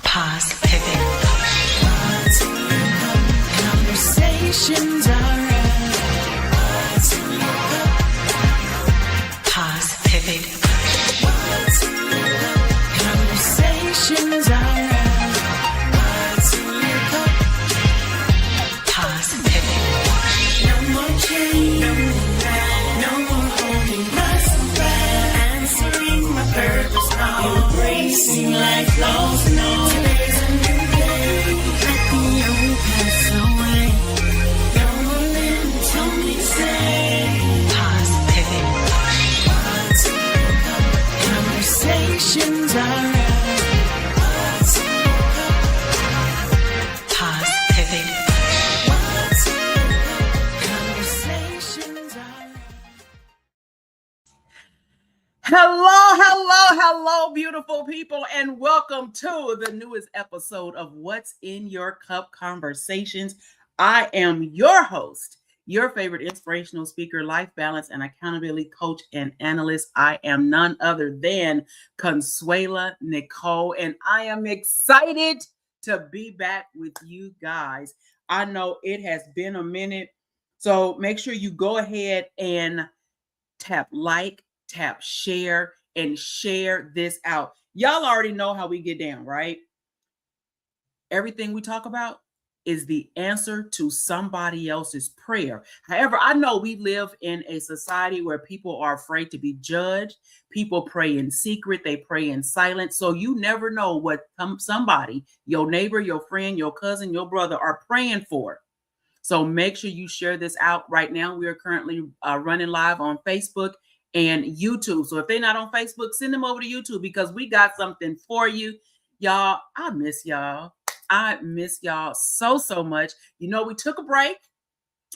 Pause, pivot. Conversations are pause, pivot. Conversations are pause, pivot. No more change, no more holding myself back. Answering my purpose now. Embracing life lost and all. Today's a new day. Let the old pass away. No more limits, only say. Pause, pivot. Conversations are pause, pivot. Conversations are. Hello, beautiful people, and welcome to the newest episode of What's in Your Cup Conversations. I am your host, your favorite inspirational speaker, life balance and accountability coach and analyst. I am none other than Consuela Nicole, and I am excited to be back with you guys. I know it has been a minute, so make sure you go ahead and tap like, tap share, and share this out. Y'all already know how we get down, right? Everything we talk about is the answer to somebody else's prayer. However, I know we live in a society where people are afraid to be judged. People pray in secret. They pray in silence. So you never know what somebody, your neighbor, your friend, your cousin, your brother are praying for. So make sure you share this out right now. We are currently running live on Facebook and YouTube. So if they're not on Facebook, send them over to YouTube because we got something for you. Y'all, I miss y'all. I miss y'all so much. You know, we took a break.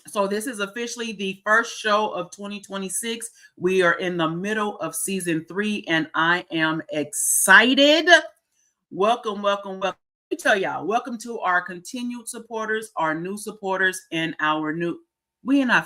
So this is officially the first show of 2026. We are in the middle of season 3 and I am excited. Welcome. Let me tell y'all, welcome to our continued supporters, our new supporters, and our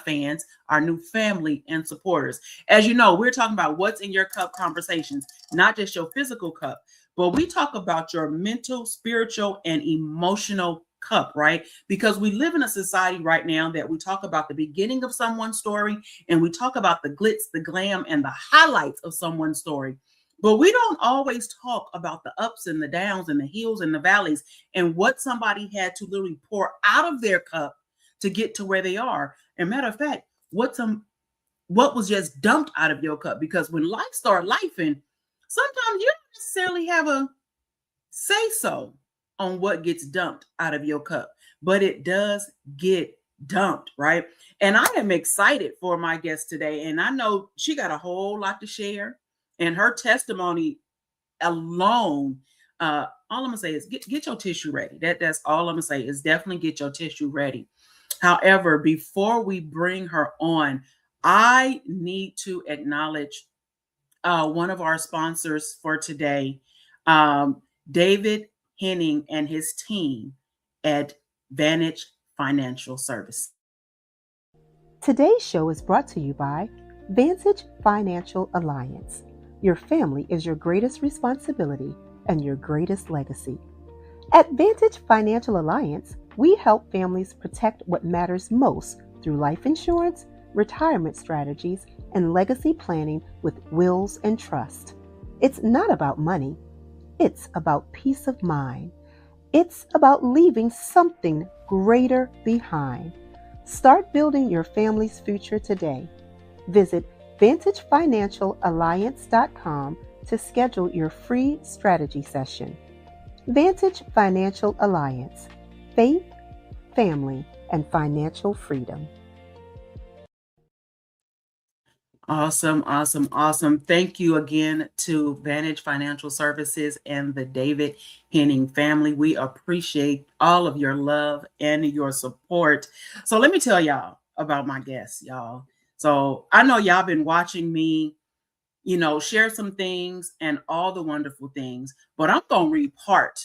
fans, our new family and supporters. As you know, we're talking about what's in your cup conversations, not just your physical cup, but we talk about your mental, spiritual, and emotional cup, right? Because we live in a society right now that we talk about the beginning of someone's story and we talk about the glitz, the glam, and the highlights of someone's story. But we don't always talk about the ups and the downs and the hills and the valleys and what somebody had to literally pour out of their cup to get to where they are. And matter of fact, what was just dumped out of your cup? Because when life starts lifing, sometimes you don't necessarily have a say-so on what gets dumped out of your cup, but it does get dumped, right? And I am excited for my guest today. And I know she got a whole lot to share. And her testimony alone, all I'm gonna say is get your tissue ready. That's all I'm gonna say is definitely get your tissue ready. However, before we bring her on, I need to acknowledge one of our sponsors for today, David Henning and his team at Vantage Financial Services. Today's show is brought to you by Vantage Financial Alliance. Your family is your greatest responsibility and your greatest legacy. At Vantage Financial Alliance, we help families protect what matters most through life insurance, retirement strategies, and legacy planning with wills and trust. It's not about money. It's about peace of mind. It's about leaving something greater behind. Start building your family's future today. Visit VantageFinancialAlliance.com to schedule your free strategy session. Vantage Financial Alliance. Faith, family, and financial freedom. Awesome. Thank you again to Vantage Financial Services and the David Henning family. We appreciate all of your love and your support. So let me tell y'all about my guest, y'all. So I know y'all been watching me, share some things and all the wonderful things, but I'm going to read part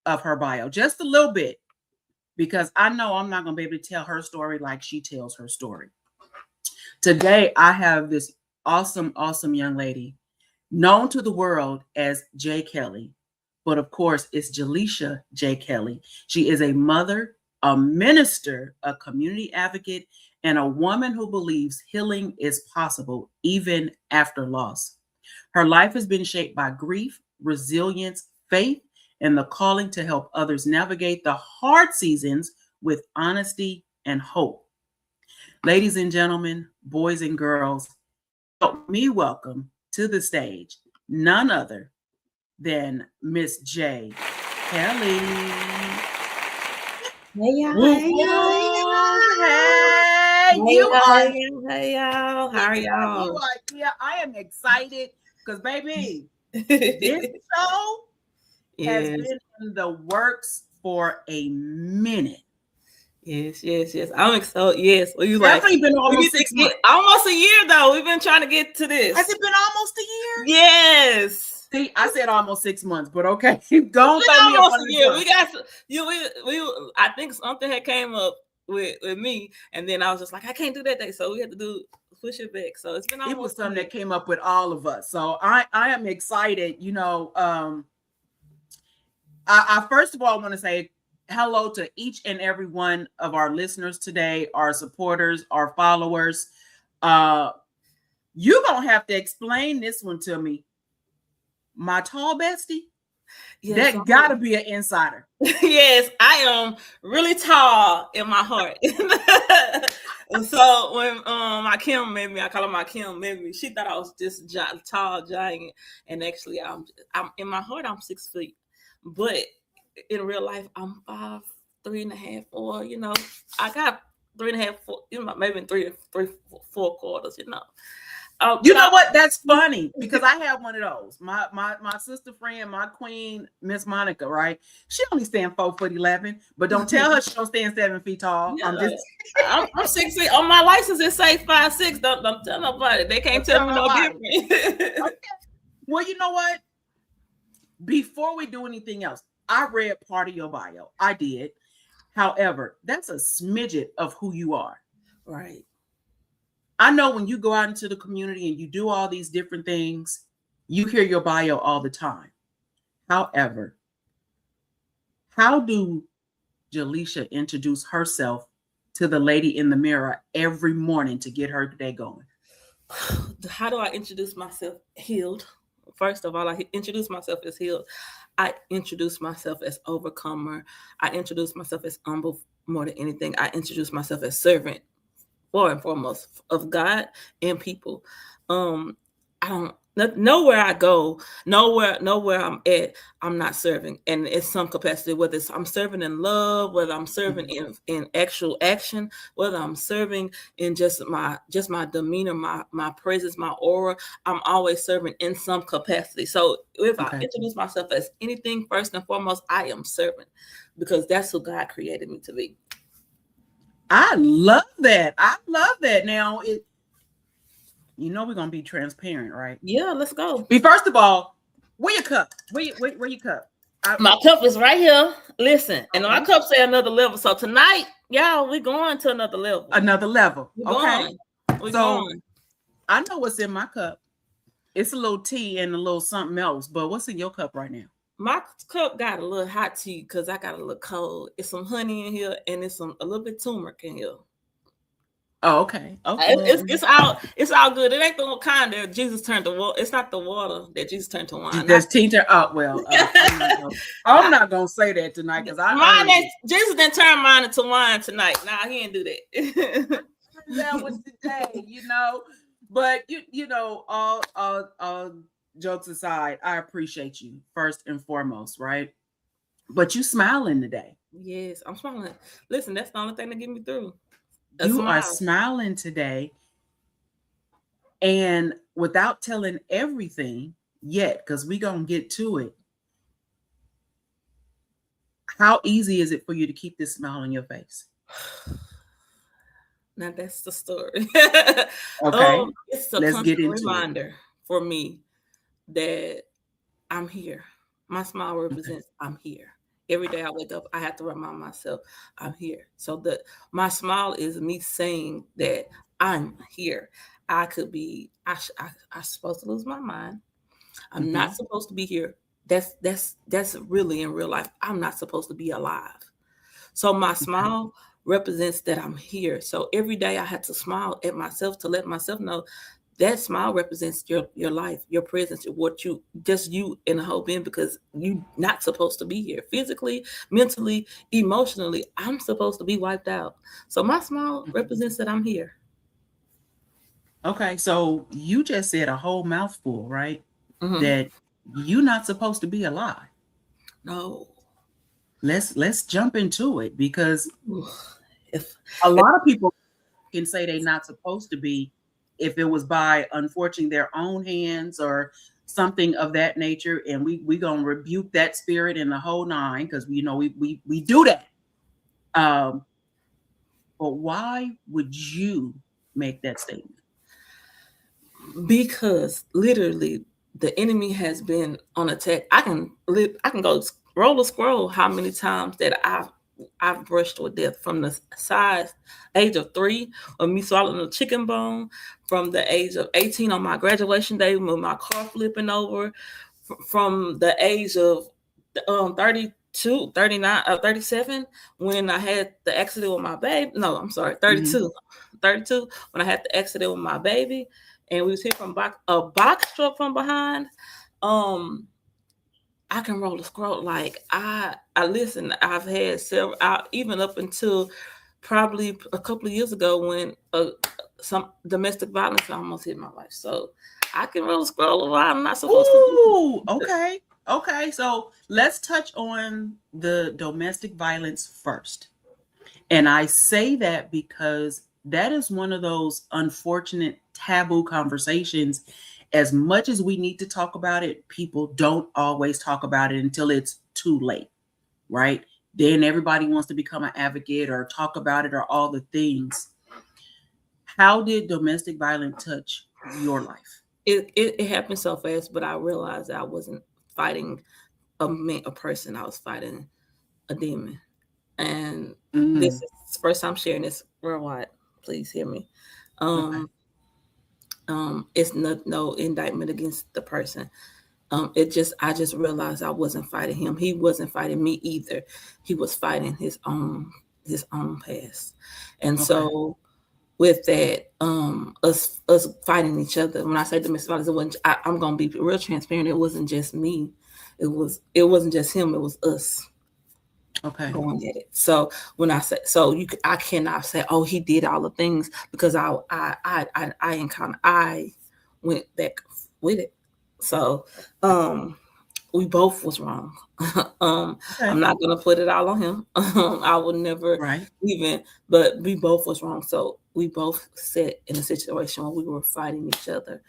of her bio, just a little bit, because I know I'm not going to be able to tell her story like she tells her story. Today, I have this awesome, awesome young lady known to the world as J. Kelly, but of course, it's Jaleisha J. Kelly. She is a mother, a minister, a community advocate, and a woman who believes healing is possible even after loss. Her life has been shaped by grief, resilience, faith, and the calling to help others navigate the hard seasons with honesty and hope. Ladies and gentlemen, boys and girls, help me welcome to the stage none other than Miss J. Kelly. Hey y'all, Woo, hey woo. y'all, Hey, hey you are. hey y'all, how are y'all? Yeah, I am excited because, baby, this show has Yes, been in the works for a minute. yes. I'm excited. Yes, well, you like Definitely been we almost need to 6 get months. almost a year though. We've been trying to get to this. Has it been almost a year? Yes. See, I said almost 6 months, but okay. Don't throw me up Almost on a the year. bus. We got we I think something had came up with me, and then I was just like, I can't do that day, so we had to push it back. So it's been almost It was something that came up with all of us. So I am excited. I first of all want to say hello to each and every one of our listeners today, our supporters, our followers. You're gonna have to explain this one to me. My tall bestie, yes, that gotta be an insider. Yes, I am really tall in my heart. So when my Kim met me, I call her my Kim met me. She thought I was just tall giant, and actually, I'm in my heart I'm 6 feet, but in real life I'm 5'3.5", or I got 3.5, 4, maybe 4 quarters. You know what? That's funny because I have one of those. My sister friend, my queen, Miss Monica, right? She only stand 4'11", but don't tell her she don't stand 7 feet tall. Yeah. I'm 6 feet. On my license it says 5'6". Don't tell nobody. They can't tell me no different. Okay. Well, you know what? Before we do anything else, I read part of your bio. I did. However, that's a smidget of who you are. Right. I know when you go out into the community and you do all these different things, you hear your bio all the time. However, how do Jaleisha introduce herself to the lady in the mirror every morning to get her day going? How do I introduce myself? Healed. First of all, I introduce myself as healed. I introduce myself as overcomer. I introduce myself as humble more than anything. I introduce myself as servant, for and foremost, of God and people. I don't nowhere I go, nowhere I'm at, I'm not serving, and in some capacity, whether it's I'm serving in love, whether I'm serving in actual action, whether I'm serving in just my demeanor, my presence, my aura, I'm always serving in some capacity. So if I introduce myself as anything, first and foremost, I am serving, because that's who God created me to be. I love that. Now, we're gonna be transparent, right? Yeah, let's go. First of all, where your cup? Where your cup? My cup is right here. Listen, and my cup say another level. So tonight, y'all, we're going to another level. Okay. We're going. I know what's in my cup. It's a little tea and a little something else. But what's in your cup right now? My cup got a little hot tea because I got a little cold. It's some honey in here, and it's a little bit turmeric in here. Oh, okay. It's all good. It ain't the kind that Jesus turned to water. It's not the water that Jesus turned to wine. There's tea. I'm not gonna say that tonight because Jesus didn't turn mine into wine tonight. Nah, he didn't do that. That was today, But all jokes aside, I appreciate you first and foremost, right? But you smiling today. Yes, I'm smiling. Listen, that's the only thing that get me through. You are smiling today, and without telling everything yet, because we're gonna get to it. How easy is it for you to keep this smile on your face? Now that's the story. Okay, it's a let's get into reminder for me that I'm here. My smile represents I'm here. Every day I wake up, I have to remind myself I'm here. So my smile is me saying that I'm here. I could be. I'm supposed to lose my mind. I'm not supposed to be here. That's really in real life. I'm not supposed to be alive. So my smile represents that I'm here. So every day I had to smile at myself to let myself know that smile represents your life, your presence, what you just you in the whole being, because you're not supposed to be here physically, mentally, emotionally. I'm supposed to be wiped out. So my smile represents that I'm here. Okay, so you just said a whole mouthful, right? Mhm. That you're not supposed to be alive. No. Let's jump into it, because If a lot of people can say they're not supposed to be if it was by unfortunately their own hands or something of that nature, and we gonna rebuke that spirit in the whole nine, because we do that. Um, but why would you make that statement? because literally the enemy has been on attack. I can go roll a scroll how many times that I've brushed with death, from the age of 3 of me swallowing a chicken bone, from the age of 18 on my graduation day with my car flipping over, from the age of 32, 39, 37 when I had the accident with my baby. No, I'm sorry, 32. 32 when I had the accident with my baby, and we was hit from a box truck from behind. I can roll a scroll. Like I listen. I've had several, even up until probably a couple of years ago when some domestic violence almost hit my life. So I can roll a scroll while I'm not supposed to. Ooh, okay. Okay, so let's touch on the domestic violence first. And I say that because that is one of those unfortunate taboo conversations. As much as we need to talk about it, people don't always talk about it until it's too late, right? Then everybody wants to become an advocate or talk about it or all the things. How did domestic violence touch your life? It happened so fast, but I realized I wasn't fighting a person. I was fighting a demon. And this is the first time sharing this worldwide. Please hear me. Okay. It's no indictment against the person. I just realized I wasn't fighting him. He wasn't fighting me either. He was fighting his own past. And so with that, us fighting each other. When I say domestic violence, I'm gonna be real transparent. It wasn't just me. It wasn't just him. It was us. Okay. Going at it. So when I say I cannot say, oh, he did all the things, because I went back with it. So we both was wrong. I'm not gonna put it all on him. I would never even, but we both was wrong. So we both sat in a situation where we were fighting each other,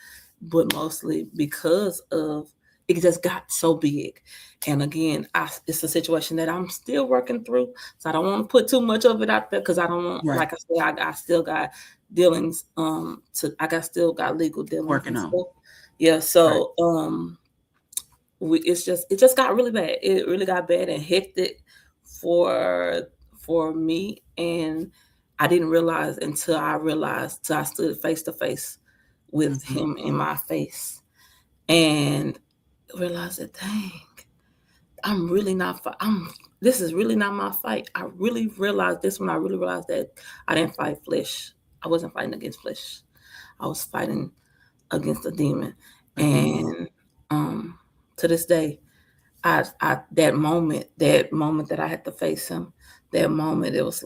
but mostly because of it just got so big. And again, it's a situation that I'm still working through. So I don't want to put too much of it out there, because I don't want, like I said, I still got dealings. Still got legal dealings working on. Yeah. So it just got really bad. It really got bad and hectic for me, and I didn't realize until I stood face to face with him in my face, and realized that, dang, this is really not my fight. I really realized this when I really realized that I didn't fight flesh. I wasn't fighting against flesh. I was fighting against a demon. And to this day, that moment that I had to face him, that moment, it was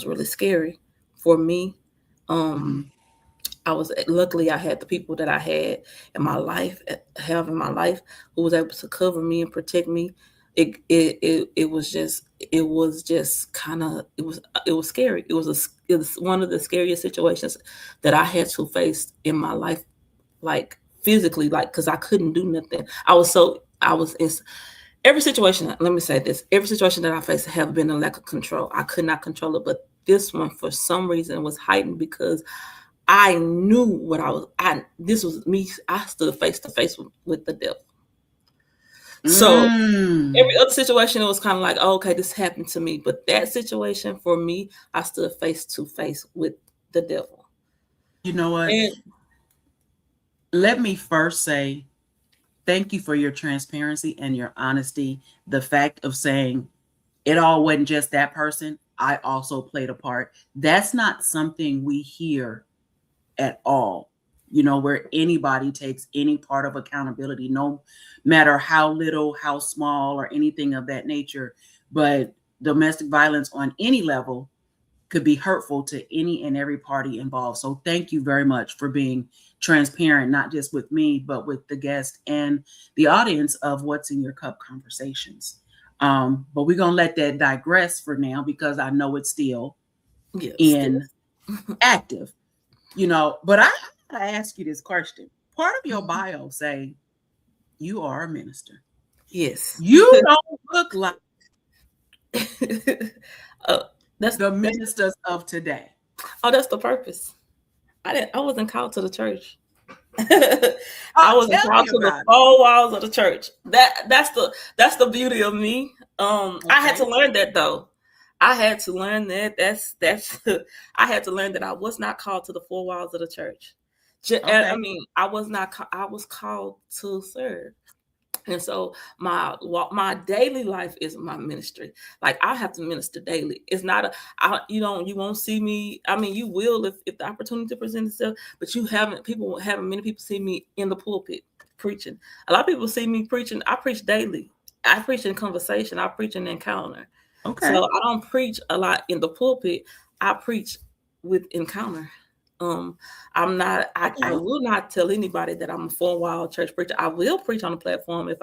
really scary for me. Luckily I had the people that I had in my life, who was able to cover me and protect me. It was scary. It was one of the scariest situations that I had to face in my life, like physically, like, because I couldn't do nothing. Every situation, let me say this, every situation that I faced have been a lack of control. I could not control it, but this one, for some reason, was heightened because I knew this was me. I stood face to face with the devil. So every other situation, it was kind of like, oh, okay, this happened to me. But that situation, for me, I stood face to face with the devil. You know what? And Let me first say thank you for your transparency and your honesty. The fact of saying it all wasn't just that person, I also played a part. That's not something we hear at all, where anybody takes any part of accountability, no matter how little, how small, or anything of that nature. But domestic violence on any level could be hurtful to any and every party involved. So thank you very much for being transparent, not just with me, but with the guest and the audience of What's in Your Cup Conversations. But we're going to let that digress for now because I know it's still in active, but I gotta ask you this question. Part of your bio say you are a minister. Yes. You don't look like That's the ministers of today. Oh, that's the purpose. I wasn't called to the church. I wasn't called to the 4 walls of the church. That's the beauty of me. I had to learn that though. I had to learn that. I had to learn that I was not called to the 4 walls of the church. I mean, I was not. I was called to serve. And so my daily life is my ministry. Like I have to minister daily. It's not you won't see me. I mean, you will if the opportunity presents itself, but many people see me in the pulpit preaching. A lot of people see me preaching. I preach daily. I preach in conversation. I preach in encounter. Okay. So I don't preach a lot in the pulpit. I preach with encounter. I'm not. I will not tell anybody that I'm a 4-wall church preacher. I will preach on the platform if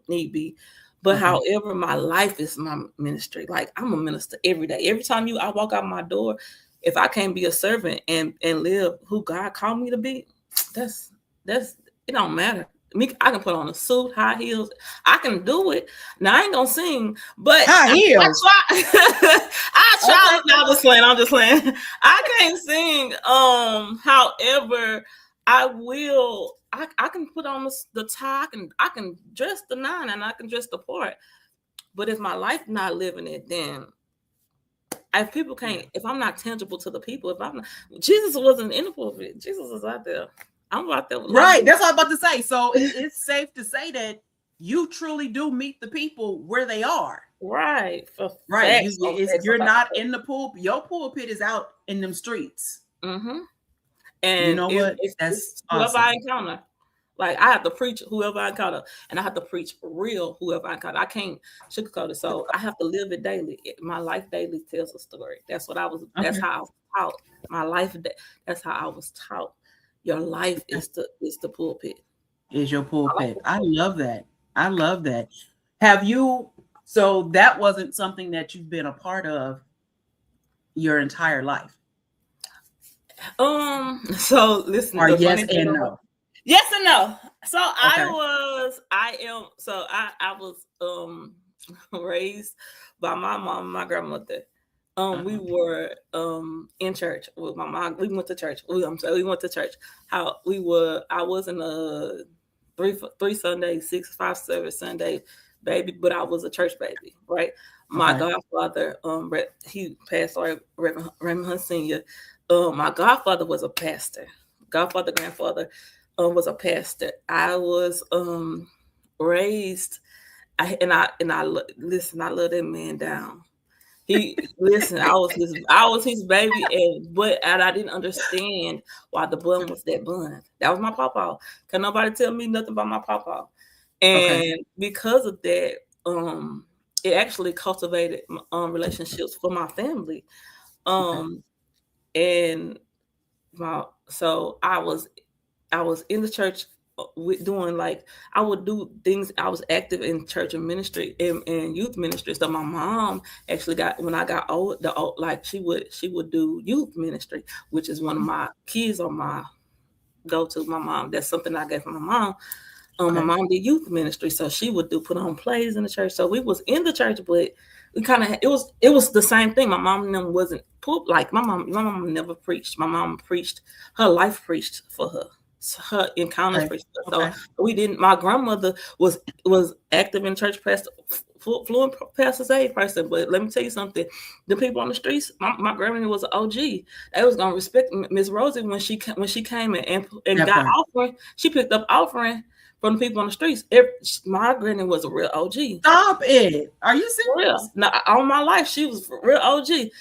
need be. But however, my life is my ministry. Like I'm a minister every day. Every time I walk out my door, if I can't be a servant and live who God called me to be, that's it don't matter. I can put on a suit, high heels. I can do it. Now I ain't gonna sing, but high heels. I try. No, I'm just playing. I can't sing. However, I will. I can put on the tie. I can dress the 9 and I can dress the part. But if my life not living it, then if people can't, if I'm not tangible to the people, Jesus wasn't in the pulpit. Jesus was out there. I'm out there. Right. That's what I'm about to say. So it's safe to say that you truly do meet the people where they are. Right. Right. You're not in the pulpit. Your pulpit is out in them streets. Mm-hmm. And you know what? That's whoever awesome. I encounter. Like I have to preach whoever I encounter, and I have to preach real whoever I encounter. I can't sugarcoat it. So I have to live it daily. My life daily tells a story. That's what I was. Okay. That's how I was taught. My life. That's how I was taught. Your life is the pulpit. Is your pulpit. I love that. I love that. Have you, so that wasn't something that you've been a part of your entire life? So listen. Or yes and no? Yes and no. So okay. I was raised by my mom and my grandmother. We were in church with my mom. We went to church. We went to church. I was in a 3 Sunday, 5 service Sunday baby, but I was a church baby, right? My godfather, he passed away, Reverend Raymond Hunt Sr. My godfather was a pastor. Grandfather was a pastor. I was raised, I love that man down. I was his baby, and I didn't understand why the bun was that bun. That was my papa. Can nobody tell me nothing about my papa? And because of that, it actually cultivated relationships for my family. And so I was in the church doing, like, I would do things. I was active in church and ministry and youth ministry. So my mom actually when I got old, like she would do youth ministry, which is one of my keys on my go-to. My mom, that's something I got from my mom. My mom did youth ministry, so she would put on plays in the church. So we was in the church, but we kind of, it was the same thing. My mom and them wasn't like my mom never preached. My mom preached, her life preached for her. her encounters Okay. for stuff. Okay. So we didn't. My grandmother was active in church, pastor, fluent pastor's aid person. But let me tell you something: the people on the streets, my grandmother was an OG. They was gonna respect Miss Rosie when she came and That got part. offering. She picked up offering from the people on the streets. My granny was a real OG. Stop it. Are you For serious? real. Now, all my life, she was real OG.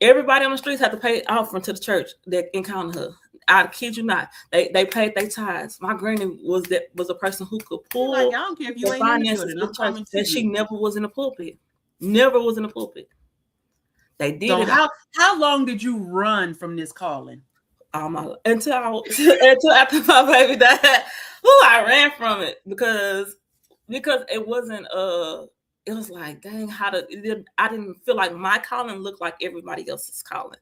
Everybody on the streets had to pay offering to the church that encountered her. I kid you not. They paid their tithes. My granny was a person who could pull Like, I don't care if you the ain't in the finances building. to I'm church. coming to And she you. never was in the pulpit. Never was in the pulpit. They did So it how long did you run from this calling? all my life until after my baby died. Oh, I ran from it because it wasn't it was like, dang, I didn't feel like my calling looked like everybody else's calling.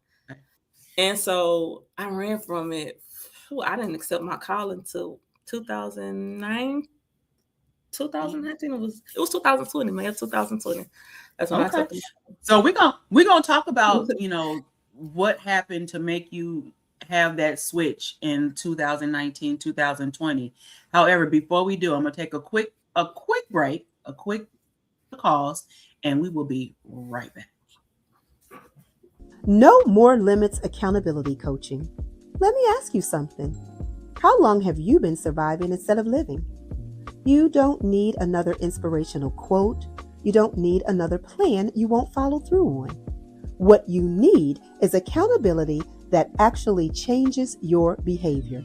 And so I ran from it. I didn't accept my calling until 2009. 2019 it was 2020, man. 2020. That's when I Okay. took it. So we're gonna talk about, what happened to make you have that switch in 2019, 2020. However, before we do, I'm gonna take a quick break, a quick pause, and we will be right back. No More Limits Accountability Coaching. Let me ask you something. How long have you been surviving instead of living? You don't need another inspirational quote. You don't need another plan you won't follow through on. What you need is accountability that actually changes your behavior.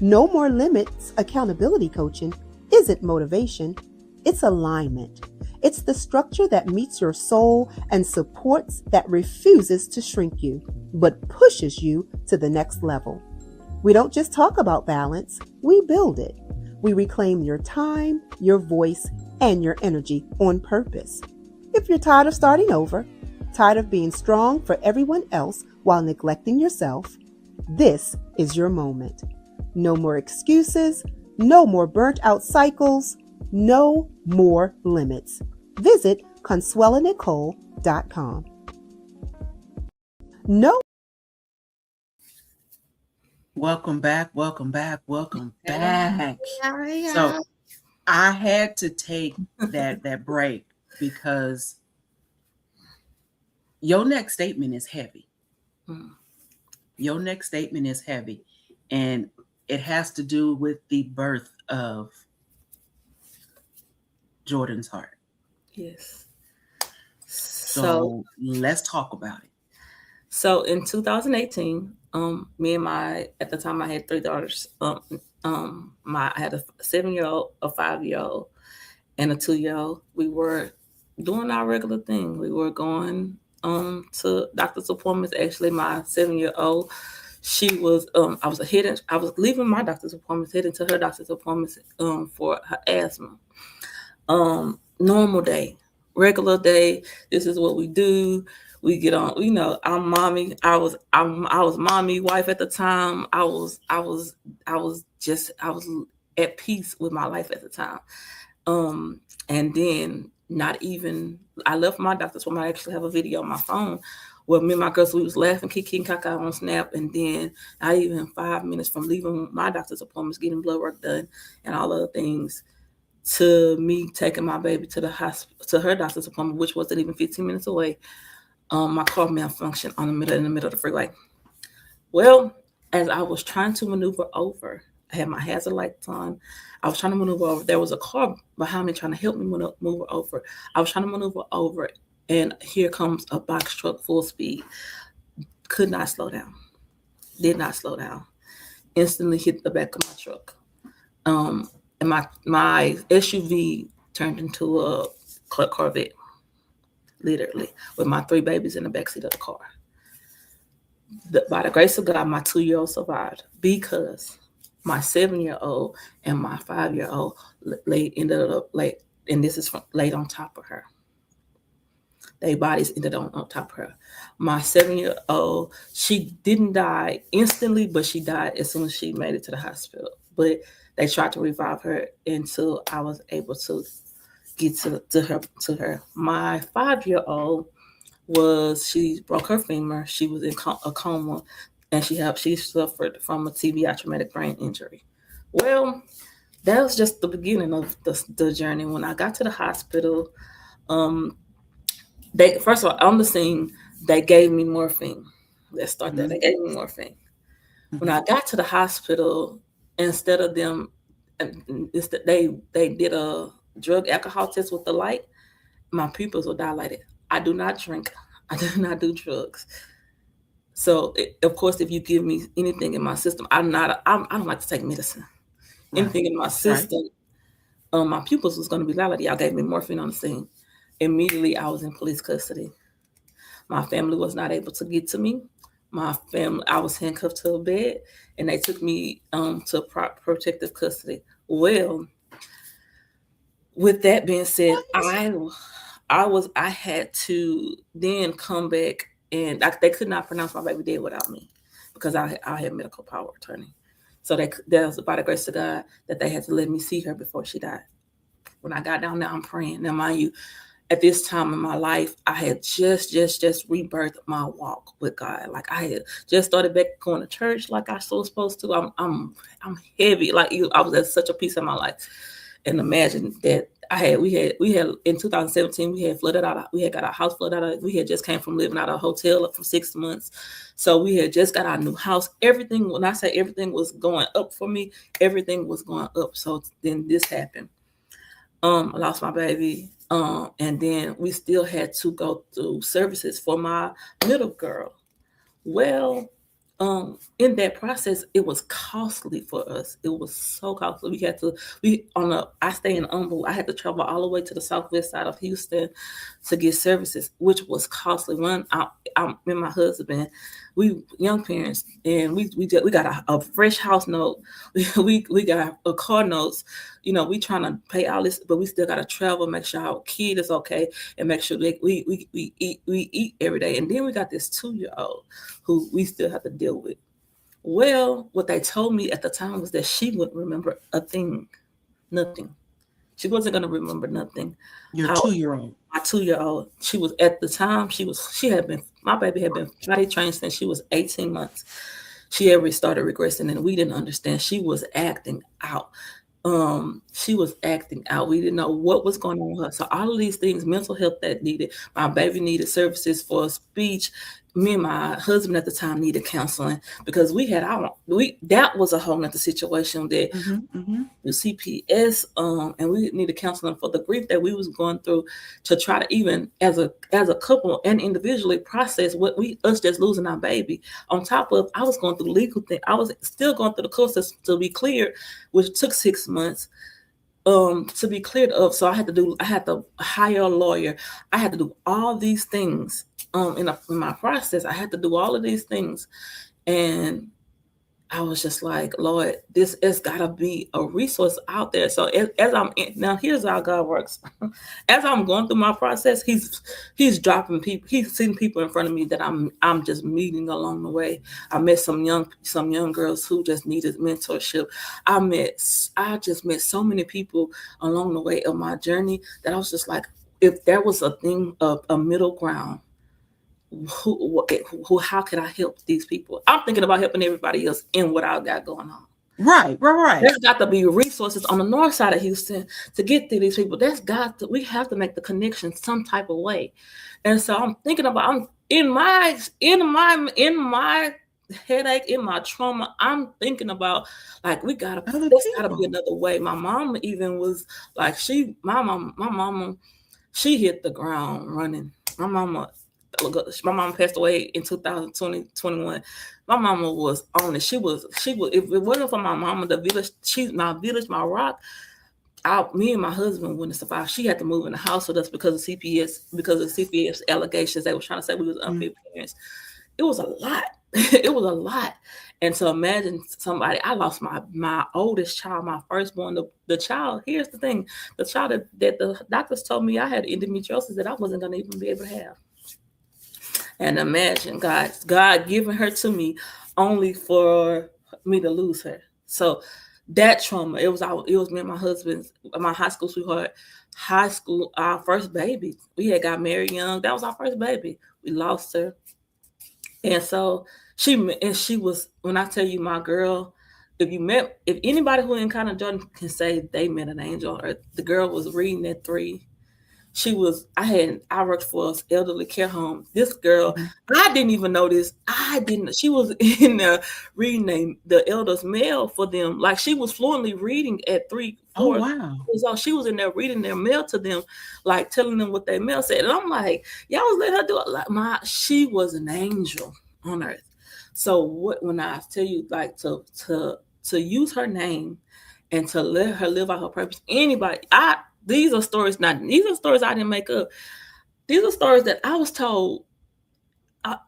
No More Limits Accountability Coaching isn't motivation, it's alignment. It's the structure that meets your soul and supports that refuses to shrink you, but pushes you to the next level. We don't just talk about balance, we build it. We reclaim your time, your voice, and your energy on purpose. If you're tired of starting over, tired of being strong for everyone else while neglecting yourself, this is your moment. No more excuses, no more burnt out cycles, no more limits. Visit ConsuelaNicole.com. No. Welcome back. So I had to take that break because your next statement is heavy. Your next statement is heavy, and it has to do with the birth of Jordan's heart. Yes. So let's talk about it. So in 2018, me and at the time I had 3 daughters. I had a 7-year-old, a 5-year-old, and a 2-year-old. We were doing our regular thing. We were going to doctor's appointments. Actually, my 7-year-old, she was I was leaving my doctor's appointments, heading to her doctor's appointments for her asthma. Normal day, regular day. This is what we do. We get on, I'm mommy. I was mommy, wife at the time. I was at peace with my life at the time. And then I left my doctor's appointment. I actually have a video on my phone where me and my girls, we was laughing, kicking caca on Snap. And then not even 5 minutes from leaving my doctor's appointments, getting blood work done and all other things, to me taking my baby to the hospital, to her doctor's appointment, which wasn't even 15 minutes away. My car malfunctioned in the middle of the freeway. Well, as I was trying to maneuver over, I had my hazard lights on. I was trying to maneuver over. There was a car behind me trying to help me maneuver over. I was trying to maneuver over, and here comes a box truck full speed. Could not slow down. Did not slow down. Instantly hit the back of my truck. And my SUV turned into a Corvette, literally, with my 3 babies in the backseat of the car. By the grace of God, my 2-year-old survived because my 7-year-old and my 5-year-old ended up laid on top of her. Their bodies ended on top of her. My 7-year-old, she didn't die instantly, but she died as soon as she made it to the hospital. But they tried to revive her until I was able to get to her. My 5-year-old she broke her femur. She was in a coma, and she suffered from a TBI, traumatic brain injury. Well, that was just the beginning of the journey. When I got to the hospital, they first of all on the scene they gave me morphine. Let's start there. They gave me morphine. When I got to the hospital, instead of them, they did a drug alcohol test with the light. My pupils were dilated. I do not drink. I do not do drugs. So, of course, if you give me anything in my system, I don't like to take medicine. Right. Anything in my system, my pupils was going to be dilated. Y'all gave me morphine on the scene. Immediately, I was in police custody. My family was not able to get to me. I was handcuffed to a bed, and they took me to protective custody. Well, with that being said, I had to then come back, and they could not pronounce my baby dead without me because I had medical power of attorney. So that was by the grace of God that they had to let me see her before she died. When I got down there, I'm praying. Now, mind you, at this time in my life, I had just rebirthed my walk with God. Like I had just started back going to church like I was supposed to. I'm heavy. Like I was at such a peace in my life. And imagine that we had in 2017 we had got our house flooded out. We had just came from living out of a hotel for 6 months. So we had just got our new house. Everything, when I say everything was going up for me, everything was going up. So then this happened. I lost my baby. And then we still had to go through services for my middle girl. Well, in that process, it was costly for us. It was so costly. I stay in Humble. I had to travel all the way to the southwest side of Houston to get services, which was costly. I'm and my husband, we young parents, and we got a fresh house note. We got a car notes. We trying to pay all this, but we still got to travel, make sure our kid is okay, and make sure that we eat every day. And then we got this 2-year-old who we still have to deal with. Well, what they told me at the time was that she wouldn't remember a thing, nothing. She wasn't going to remember nothing. Your 2-year-old. My 2-year-old. She was at the time. My baby had been potty trained since she was 18 months. She had started regressing, and we didn't understand. She was acting out. We didn't know what was going on with her. So all of these things, mental health that needed, my baby needed services for speech. Me and my husband at the time needed counseling because that was a whole nother situation that the CPS, and we needed counseling for the grief that we was going through to try to even as a couple and individually process us just losing our baby. On top of, I was going through legal thing. I was still going through the process to be cleared, which took 6 months. To be cleared up. So I had to hire a lawyer. I had to do all these things in my process. I had to do all of these things. And I was just like, Lord, this has got to be a resource out there. So now here's how God works. As I'm going through my process, he's dropping people. He's sending people in front of me that I'm just meeting along the way. I met some young girls who just needed mentorship. I just met so many people along the way of my journey that I was just like, if there was a thing of a middle ground, how can I help these people? I'm thinking about helping everybody else in what I got going on. Right. There's got to be resources on the north side of Houston to get to these people. We have to make the connection some type of way. And so I'm thinking about, I'm in my headache, in my trauma, I'm thinking about like, there's gotta be another way. My mom even was like, my mama, she hit the ground running. My mama passed away in 2021. My mama was on it. She was. If it wasn't for my mama, the village, my rock. Me and my husband wouldn't survive. She had to move in the house with us because of CPS allegations. They were trying to say we was unfit parents. It was a lot. It was a lot. And so imagine somebody. I lost my oldest child, my firstborn. The child. Here's the thing: the child that the doctors told me I had endometriosis that I wasn't going to even be able to have. And imagine God giving her to me only for me to lose her. So that trauma, it was me and my husband's, my high school sweetheart, our first baby. We had got married young. That was our first baby. We lost her. And so she was, when I tell you my girl, if anybody who encountered Jordan can say they met an angel on earth. The girl was reading at 3. I worked for an elderly care home. This girl, I didn't even know this. She was in there reading the elders' mail for them. Like, she was fluently reading at 3, 4. Oh, wow. So she was in there reading their mail to them, like telling them what their mail said. And I'm like, y'all was letting her do it. Like, she was an angel on earth. So when I tell you, like, to use her name and to let her live out her purpose, these are stories I didn't make up. These are stories that I was told at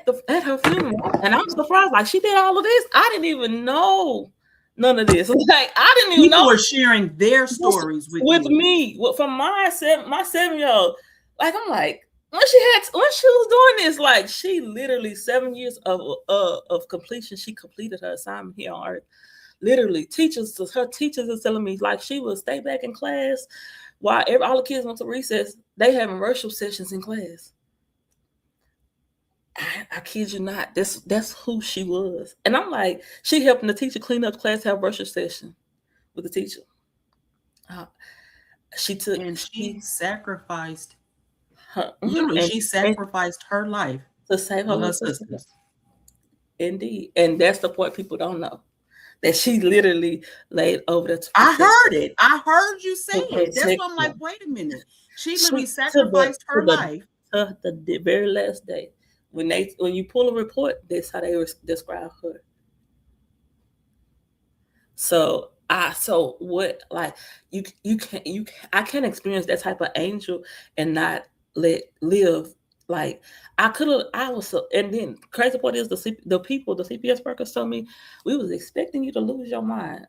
her funeral, and I'm surprised. Like, she did all of this. I didn't even know none of this. Like, I didn't even know. People were sharing their stories with me. From my 7-year-old. Like, I'm like, when she was doing this, like, she literally 7 years of completion. She completed her assignment here on earth. Literally, her teachers are telling me, like, she would stay back in class while all the kids went to recess. They having worship sessions in class. I kid you not. That's who she was. And I'm like, she helping the teacher clean up class, have worship session with the teacher. She sacrificed her. She sacrificed her life to save her sisters. Indeed. And that's the part people don't know. That she literally laid over the. I heard it. I heard you say it. That's why I'm like, wait a minute. She literally sacrificed her life to the very last day. When you pull a report, that's how they describe her. So what, like, I can't experience that type of angel and not live. Like, and then crazy part is the CPS workers told me, we was expecting you to lose your mind.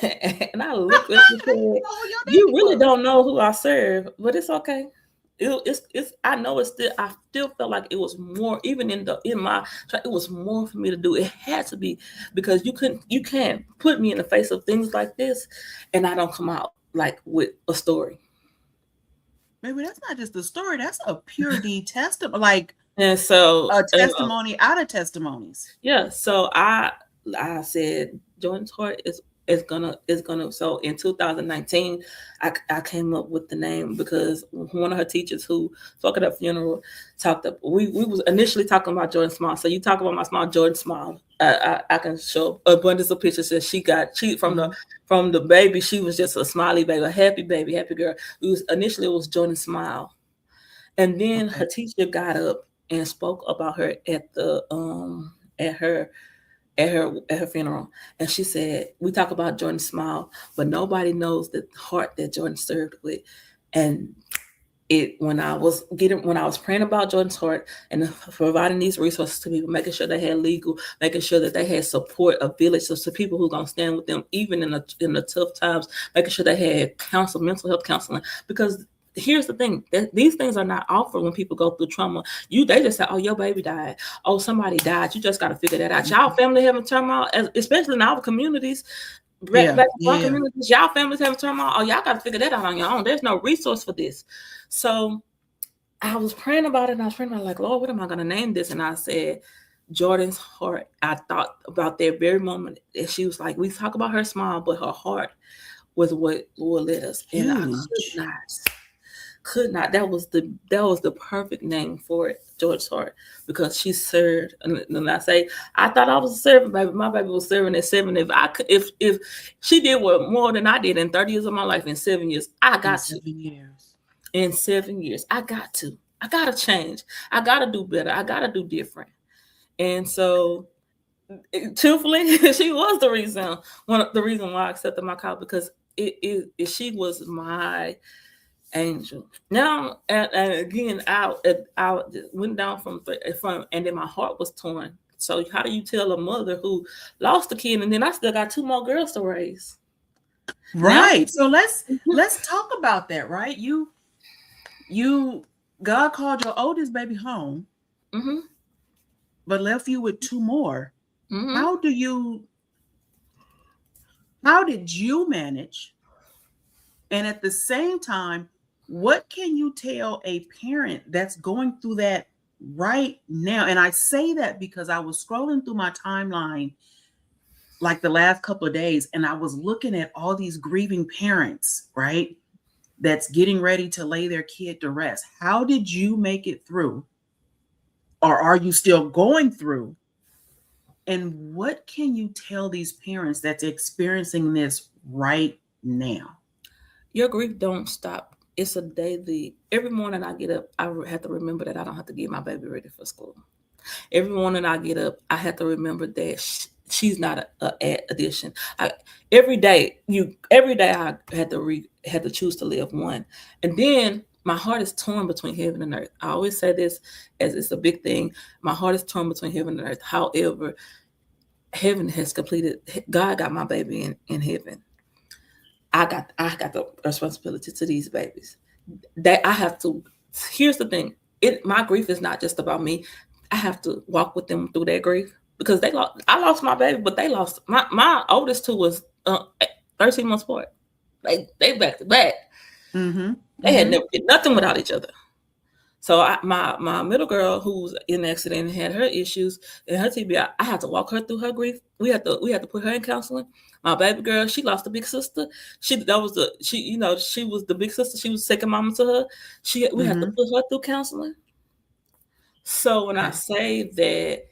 And I looked at you, you really don't know who I serve, but it's okay. I know it's still. I still felt like it was more, even it was more for me to do. It had to be, because you can't put me in the face of things like this, and I don't come out like with a story. Maybe that's not just a story. That's a pure testimony, like, and so a testimony out of testimonies. Yeah. So I said Jordan's heart is gonna. So in 2019, I came up with the name because one of her teachers who spoke at her funeral we was initially talking about Jordan Smile. So you talk about my smile, Jordan Smile. I can show abundance of pictures that she from the baby. She was just a smiley baby, a happy baby, happy girl. Initially it was Jordan Smile, and then her teacher got up and spoke about her at her funeral, and she said, we talk about Jordan Smile, but nobody knows the heart that Jordan served with. And when I was praying about Jordan's heart and providing these resources to people, making sure they had legal, making sure that they had support, a village, so people who gonna stand with them even in the tough times, making sure they had mental health counseling, because here's the thing, these things are not offered when people go through trauma. They just say, oh, your baby died. Oh, somebody died. You just got to figure that out. Y'all family having turmoil, especially in our communities. Communities, y'all families having turmoil. Oh, y'all got to figure that out on your own. There's no resource for this. So I was praying about it, and I was praying about, like, Lord, what am I going to name this? And I said, Jordan's heart. I thought about that very moment. And she was like, we talk about her smile, but her heart was what led us. And I could not. That was the perfect name for it, George's heart, because she served. And I say, I thought I was a servant baby. My baby was serving at 7. If she did more than I did in 30 years of my life, in 7 years, I got to. In 7 years, I got to. I gotta change. I gotta do better. I gotta do different. And so, truthfully, she was the reason why I accepted my call, because she was my angel. Now, and again, I went down from, and then my heart was torn. So how do you tell a mother who lost a kid, and then I still got 2 more girls to raise? Right. Now, so let's talk about that. Right. God called your oldest baby home, but left you with 2 more. How did you manage? And at the same time, what can you tell a parent that's going through that right now? And I say that because I was scrolling through my timeline like the last couple of days, and I was looking at all these grieving parents, right? That's getting ready to lay their kid to rest. How did you make it through? Or are you still going through? And what can you tell these parents that's experiencing this right now? Your grief don't stop. It's a daily. Every morning I get up, I have to remember that I don't have to get my baby ready for school. Every morning I get up, I have to remember that she's not a addition. Every day I had to choose to live one, and then my heart is torn between heaven and earth. I always say this as it's a big thing. My heart is torn between heaven and earth. However, heaven has completed. God got my baby in heaven. I got the responsibility to these babies. That I have to. Here's the thing. My grief is not just about me. I have to walk with them through that grief because I lost my baby, but they lost my oldest two was 13 months apart. They back to back. Mm-hmm. They had never did nothing without each other. So my middle girl who's in an accident and had her issues and her TBI, I had to walk her through her grief. We had to put her in counseling. My baby girl, she lost a big sister. She was the big sister. She was second mama to her. We had to put her through counseling. So when I say that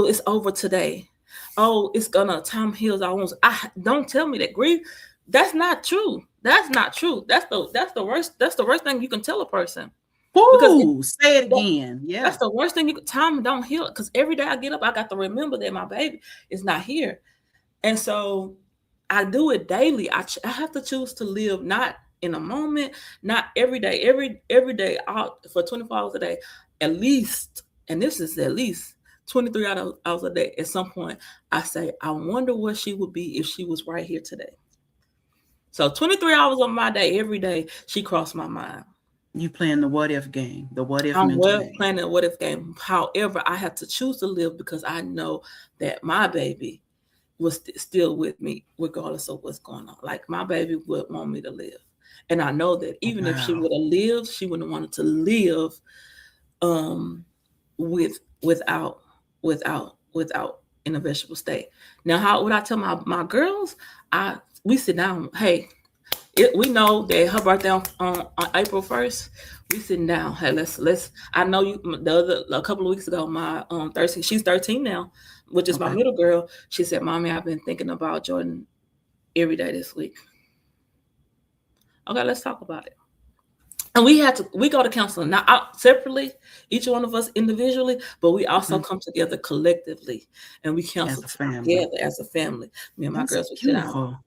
it's over today. Oh, it's gonna time heals our wounds. Don't tell me that grief. That's not true. That's not true. That's the worst. That's the worst thing you can tell a person. Ooh, say it again. Yeah, that's the worst thing. Time don't heal because every day I get up, I got to remember that my baby is not here, and so I do it daily. I have to choose to live not in a moment, not every day, every day out for 24 hours a day, at least. And this is at least 23 hours a day. At some point, I say, I wonder what she would be if she was right here today. So 23 hours of my day, every day, she crossed my mind. You playing the what if game, the what if I'm playing the what if game. However, I have to choose to live because I know that my baby was still with me, regardless of what's going on. Like my baby would want me to live. And I know that even if she would have lived, she wouldn't have wanted to live without in a vegetable state. Now, what I tell my girls, we sit down. Hey, we know that her birthday on April 1st. We sitting down. Hey, let's. I know you. A couple of weeks ago, my 13. She's 13 now, which is my middle girl. She said, "Mommy, I've been thinking about Jordan every day this week." Okay, let's talk about it. And we go to counseling now separately, each one of us individually, but we also come together collectively and we counsel together as a family. Me and my girls would sit down.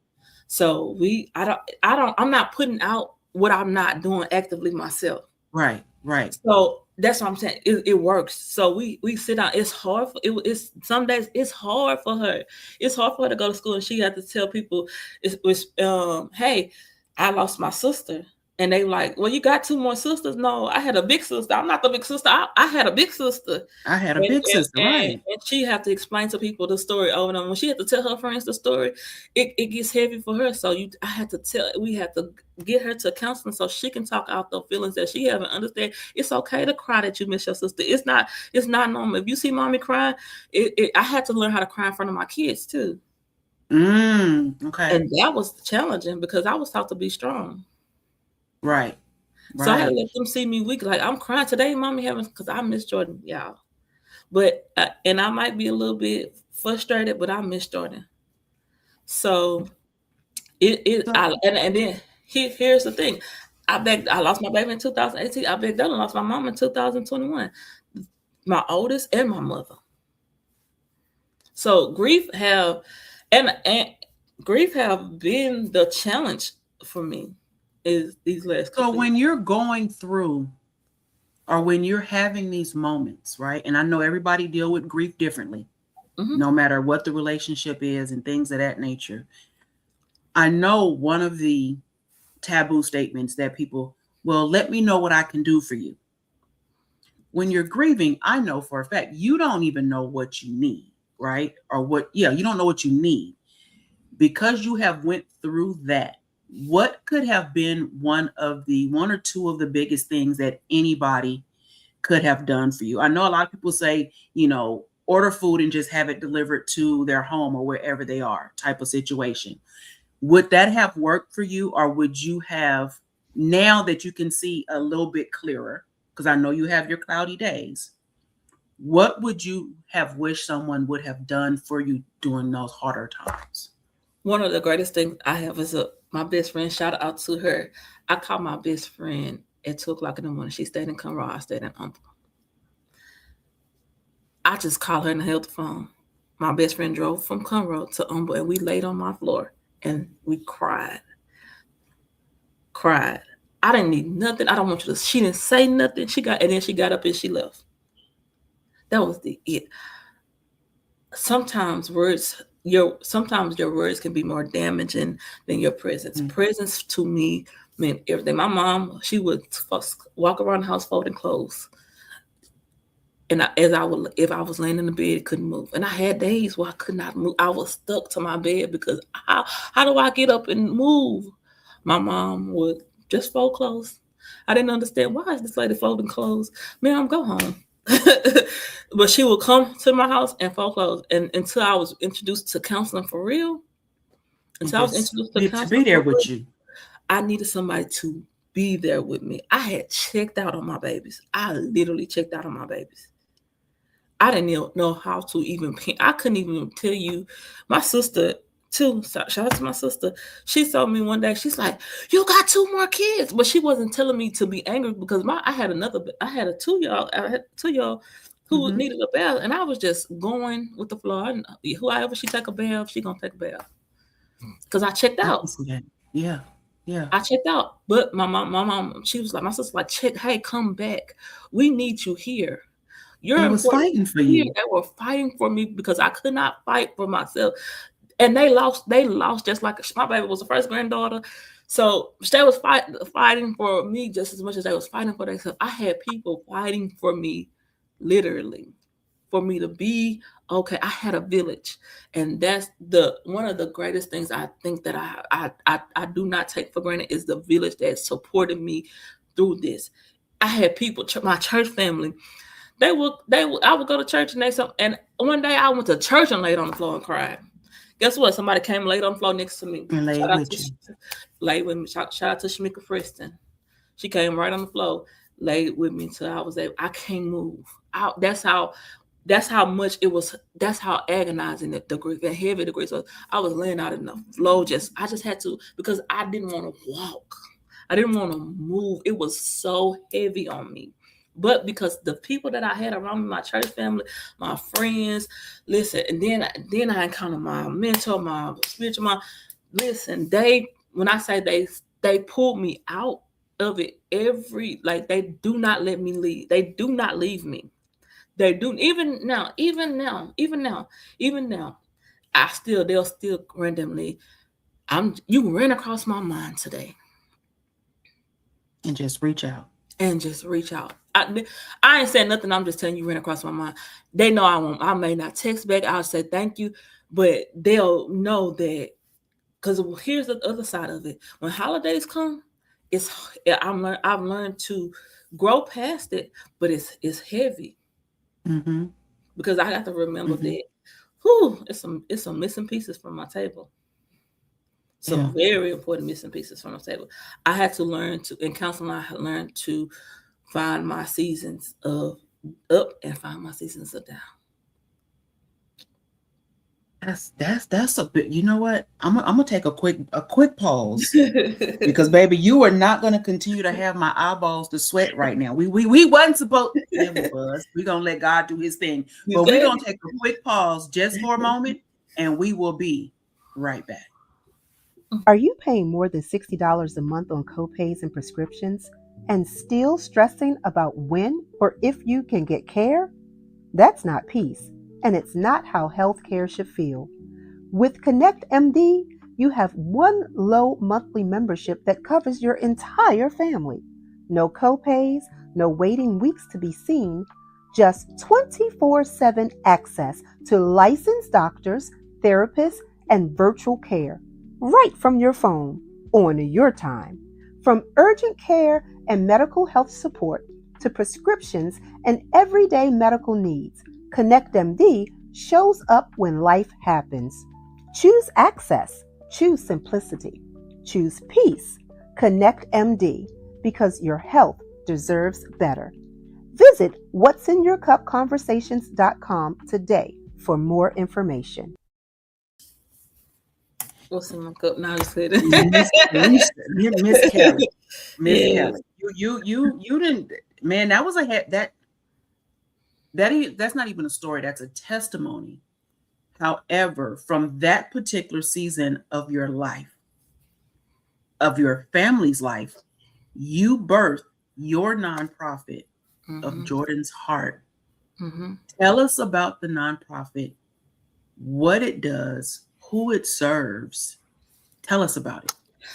So I'm not putting out what I'm not doing actively myself. Right. So that's what I'm saying. It works. So we sit down. It's hard. It's some days it's hard for her. It's hard for her to go to school and she had to tell people, hey, I lost my sister. And they like, well, you got two more sisters. No, I had a big sister. I'm not the big sister. I had a big sister. Right. And she had to explain to people the story over and over. When she had to tell her friends the story, it gets heavy for her. So we had to get her to counseling so she can talk out the feelings that she haven't understand. It's okay to cry that you miss your sister. It's not normal. If you see mommy crying, I had to learn how to cry in front of my kids too. Okay. And that was challenging because I was taught to be strong. Right. So I had to let them see me weak. Like I'm crying today, mommy, because I miss Jordan, y'all. But and I might be a little bit frustrated, but I miss Jordan. So and then here's the thing. I lost my baby in 2018. I begged and lost my mom in 2021. My oldest and my mother. So grief have been the challenge for me. Is these last so when you're going through or when you're having these moments, right? And I know everybody deal with grief differently, no matter what the relationship is and things of that nature. I know one of the taboo statements that people, well, let me know what I can do for you. When you're grieving, I know for a fact, you don't even know what you need, right? Or you don't know what you need because you have went through that. What could have been one or two of the biggest things that anybody could have done for you? I know a lot of people say, order food and just have it delivered to their home or wherever they are type of situation. Would that have worked for you, or would you have, now that you can see a little bit clearer, because I know you have your cloudy days, what would you have wished someone would have done for you during those harder times? One of the greatest things I have is my best friend. Shout out to her. I called my best friend at 2:00 in the morning. She stayed in Conroe. I stayed in Humble. I just called her and held the phone. My best friend drove from Conroe to Humble, and we laid on my floor and we cried. I didn't need nothing. I don't want you to. She didn't say nothing. And then she got up and she left. That was it. Sometimes your words can be more damaging than your presence. Mm-hmm. Presence to me meant everything. My mom, she would walk around the house folding clothes. And if I was laying in the bed, couldn't move. And I had days where I could not move. I was stuck to my bed because how do I get up and move? My mom would just fold clothes. I didn't understand, why is this lady folding clothes? Ma'am, go home. But she would come to my house and fold clothes. And until I was introduced to counseling for real, to be there with you, I needed somebody to be there with me. I had checked out on my babies. I literally checked out on my babies. I didn't even know how to even I couldn't even tell you. My sister, too, shout out to my sister. She told me one day, she's like, you got 2 more kids. But she wasn't telling me to be angry because I had a 2-year-old who mm-hmm. needed a bath. And I was just going with the flow. And whoever she take a bath, she gonna take a bath. Because I checked out. Yeah. I checked out. But my mom, she was like, my sister like, hey, come back. We need you here. They was fighting for you. They were fighting for me because I could not fight for myself. And they lost just like my baby was the first granddaughter. So they was fighting for me just as much as they was fighting for themselves. I had people fighting for me, literally, for me to be okay. I had a village. And that's one of the greatest things I think that I do not take for granted is the village that supported me through this. I had people, my church family, I would go to church and one day I went to church and laid on the floor and cried. Guess what? Somebody came and laid on the floor next to me. And laid with me. Shout out to Shamika Preston. She came right on the floor, laid with me until I was able. I can't move. That's how much it was. That's how agonizing the heavy the grief was. I was laying out in the floor. I just had to, because I didn't want to walk. I didn't want to move. It was so heavy on me. But because the people that I had around me, my church family, my friends, listen, and then I encountered my mentor, my spiritual mom. Listen, when I say they pulled me out of it they do not let me leave. They do not leave me. They do, even now, they'll still randomly, you ran across my mind today. And just reach out. I ain't saying nothing. I'm just telling you, ran across my mind. They know I won't. I may not text back. I'll say thank you, but they'll know that. Because here's the other side of it. When holidays come, I've learned to grow past it, but it's heavy. Mm-hmm. Because I have to remember that. It's some missing pieces from my table. Some very important missing pieces from the table. I had to learn in counseling, I had learned to find my seasons of up and find my seasons of down. That's a bit, you know what? I'm gonna take a quick pause because baby, you are not gonna continue to have my eyeballs to sweat right now. We wasn't supposed to. We're gonna let God do his thing. But we're gonna take a quick pause just for a moment and we will be right back. Are you paying more than $60 a month on copays and prescriptions and still stressing about when or if you can get care? That's not peace, and it's not how healthcare should feel. With ConnectMD, you have one low monthly membership that covers your entire family. No copays, no waiting weeks to be seen, just 24/7 access to licensed doctors, therapists, and virtual care. Right from your phone, on your time. From urgent care and medical health support to prescriptions and everyday medical needs, ConnectMD shows up when life happens. Choose access. Choose simplicity. Choose peace. ConnectMD, because your health deserves better. Visit what'sinyourcupconversations.com today for more information. What's in my cup? Now, just kidding. Miss Kelly. Miss Yes. Kelly. You didn't, man, that was that's not even a story. That's a testimony. However, from that particular season of your life, of your family's life, you birthed your nonprofit of Jordan's Heart. Tell us about the nonprofit, what it does, who it serves. Tell us about it.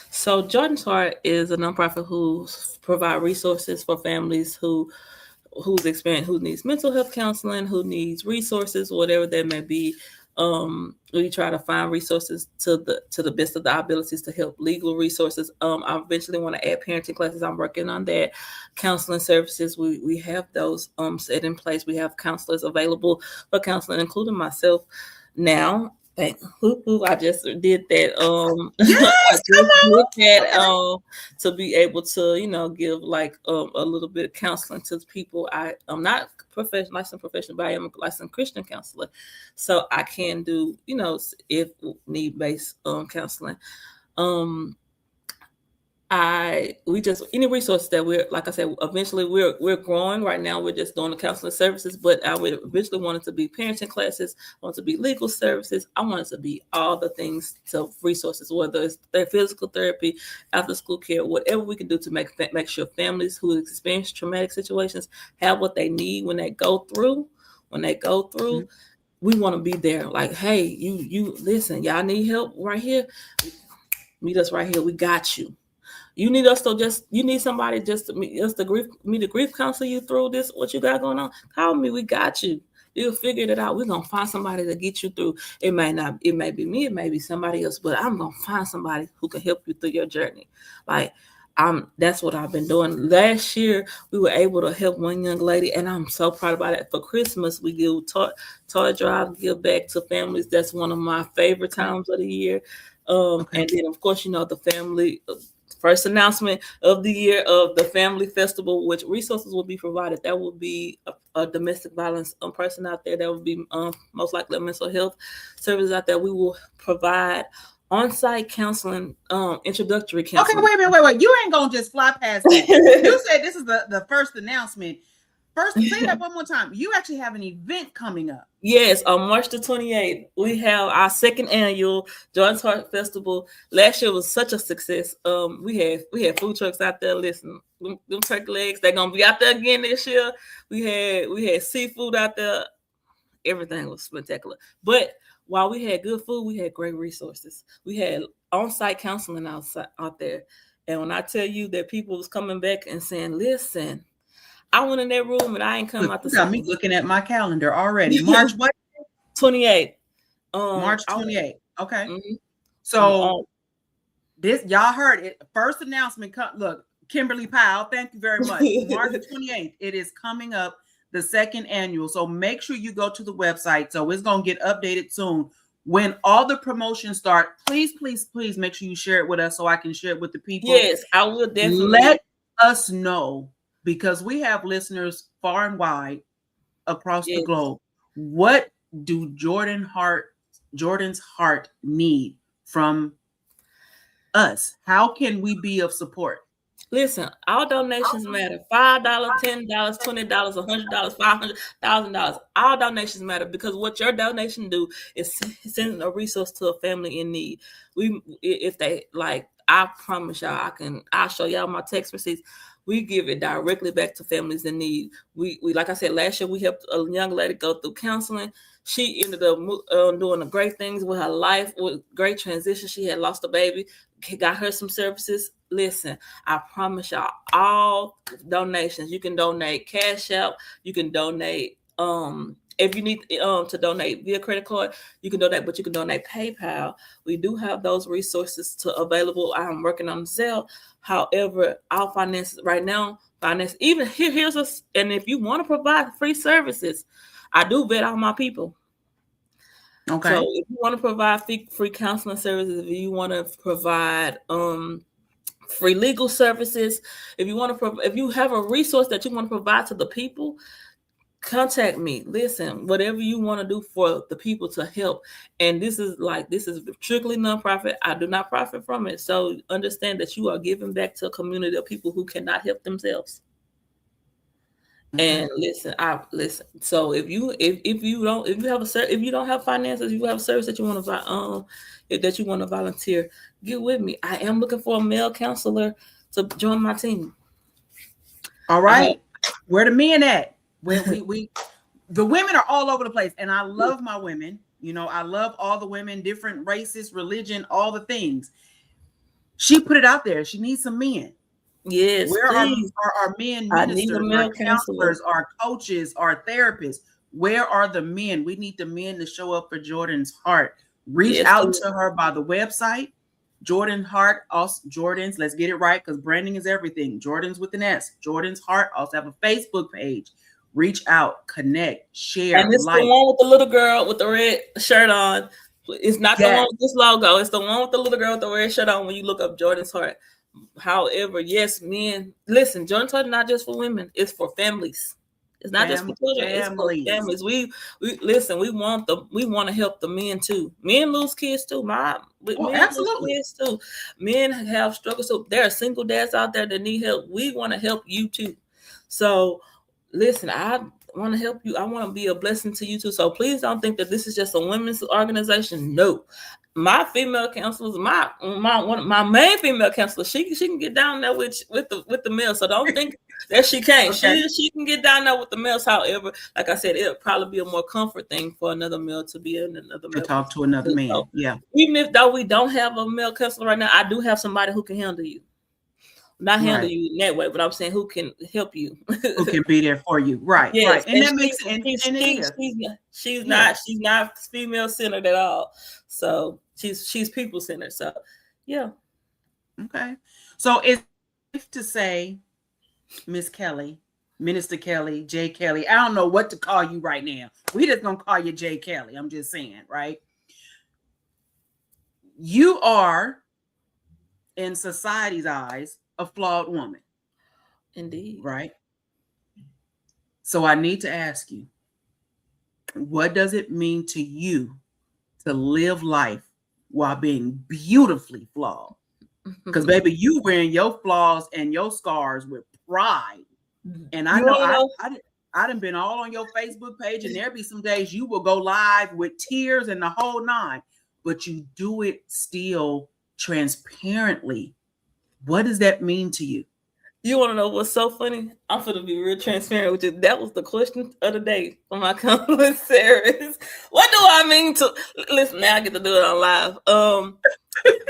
So Jordan's Heart is a nonprofit who provide resources for families who needs mental health counseling, who needs resources, whatever that may be. We try to find resources to the best of our abilities to help, legal resources. I eventually want to add parenting classes. I'm working on that. Counseling services, we have those set in place. We have counselors available for counseling, including myself now. I just did that. Yes, To be able to, give like a little bit of counseling to people. I'm not licensed professional, but I am a licensed Christian counselor, so I can do if need-based counseling. Any resources that we're, like I said, eventually we're growing. Right now we're just doing the counseling services, but I would eventually want it to be parenting classes, want it to be legal services. I want it to be all the things to resources, whether it's their physical therapy, after school care, whatever we can do to make sure families who experience traumatic situations have what they need when they go through. We want to be there. Like, hey, you listen, y'all need help right here. Meet us right here. We got you. You need us you need somebody just to meet us to grief counsel you through this, what you got going on. Call me, we got you. You'll figure it out. We're gonna find somebody to get you through. It may be me, it may be somebody else, but I'm gonna find somebody who can help you through your journey. That's what I've been doing. Last year, we were able to help one young lady, and I'm so proud about it. For Christmas, we give toy drive, give back to families. That's one of my favorite times of the year. And then, of course, the family. First announcement of the year of the family festival, which resources will be provided. That will be a domestic violence person out there. That will be most likely a mental health services out there. We will provide on-site counseling, introductory counseling. Okay, wait. You ain't gonna just fly past that. You said this is the first announcement. First, say that one more time. You actually have an event coming up. Yes, on March the 28th, we have our second annual Jordan's Heart Festival. Last year was such a success. We had food trucks out there. Listen, them turkey legs, they're gonna be out there again this year. We had seafood out there. Everything was spectacular. But while we had good food, we had great resources. We had on-site counseling out there. And when I tell you that people was coming back and saying, listen, I went in that room and I ain't come out the same. Me looking at my calendar already. March what? 28th. March 28th. Okay. Mm-hmm. So this, y'all heard it. First announcement. Look, Kimberly Powell, thank you very much. March 28th. It is coming up, the second annual. So make sure you go to the website. So it's going to get updated soon. When all the promotions start, please make sure you share it with us so I can share it with the people. Yes, I will definitely. Let us know, because we have listeners far and wide across the globe. What do Jordan's Heart need from us? How can we be of support? Listen, all donations matter. $5, $10, $20, $100, $500,000. All donations matter, because what your donation do is send a resource to a family in need. If they like, I promise y'all, I'll show y'all my text receipts. We give it directly back to families in need. We like I said, last year we helped a young lady go through counseling. She ended up doing great things with her life, with great transition. She had lost a baby, got her some services. Listen, I promise y'all, all donations, you can donate cash out, you can donate, if you need to donate via credit card, you can donate, but you can donate PayPal. We do have those resources available. I'm working on Zelle. However, our finances right now, even here's us. And if you want to provide free services, I do vet all my people. Okay. So if you want to provide free counseling services, if you want to provide free legal services, if you have a resource that you want to provide to the people, contact me. Listen, whatever you want to do for the people to help. And this is strictly nonprofit. I do not profit from it. So understand that you are giving back to a community of people who cannot help themselves. And listen. So if you don't have finances, if you have a service that you want to volunteer, get with me. I am looking for a male counselor to join my team. All right. Where the men at? Where we the women are all over the place, and I love my women. You know, I love all the women, different races, religion, all the things. She put it out there. She needs some men. Yes, where please. are our men I need a ministers, male our counselors, our coaches, our therapists? Where are the men? We need the men to show up for Jordan's Heart. Reach out to her by the website, Jordan Heart. Also, Jordan's, let's get it right, because branding is everything. Jordan's with an S. Jordan's Heart. Also have a Facebook page. Reach out, connect, share. And it's the one with the little girl with the red shirt on. It's not the one with this logo. It's the one with the little girl with the red shirt on when you look up Jordan's Heart. However, yes, men, listen, Jordan's Heart is not just for women. It's for families. It's not just for children. It's for families. We listen. We want to help the men too. Men lose kids too. Absolutely. Lose kids too. Men have struggles. So there are single dads out there that need help. We want to help you too. So listen, I want to help you. I want to be a blessing to you too. So please don't think that this is just a women's organization. No. My female counselors, my main female counselor, she can get down there with the males. So don't think that she can't. Okay. She can get down there with the males. However, like I said, it'll probably be a more comfort thing for another male to be in another male. To talk to another man. So, yeah. Even if though we don't have a male counselor right now, I do have somebody who can handle you. Not handle you in that way, but I'm saying who can help you. Who can be there for you. Right. Yes. Right. And that makes sense. She's not female centered at all. So she's people centered. So yeah. Okay. So it's safe to say, Miss Kelly, Minister Kelly, J. Kelly. I don't know what to call you right now. We just gonna call you J. Kelly. I'm just saying, right? You are, in society's eyes, a flawed woman. Indeed. Right? So I need to ask you, what does it mean to you to live life while being beautifully flawed? Because baby, you wearing your flaws and your scars with pride. And I know I done been all on your Facebook page, and there be some days you will go live with tears and the whole nine, but you do it still transparently. What does that mean to you? You want to know what's so funny? I'm going to be real transparent with you. That was the question of the day for my counseling service. What do I mean to listen? Now I get to do it on live. I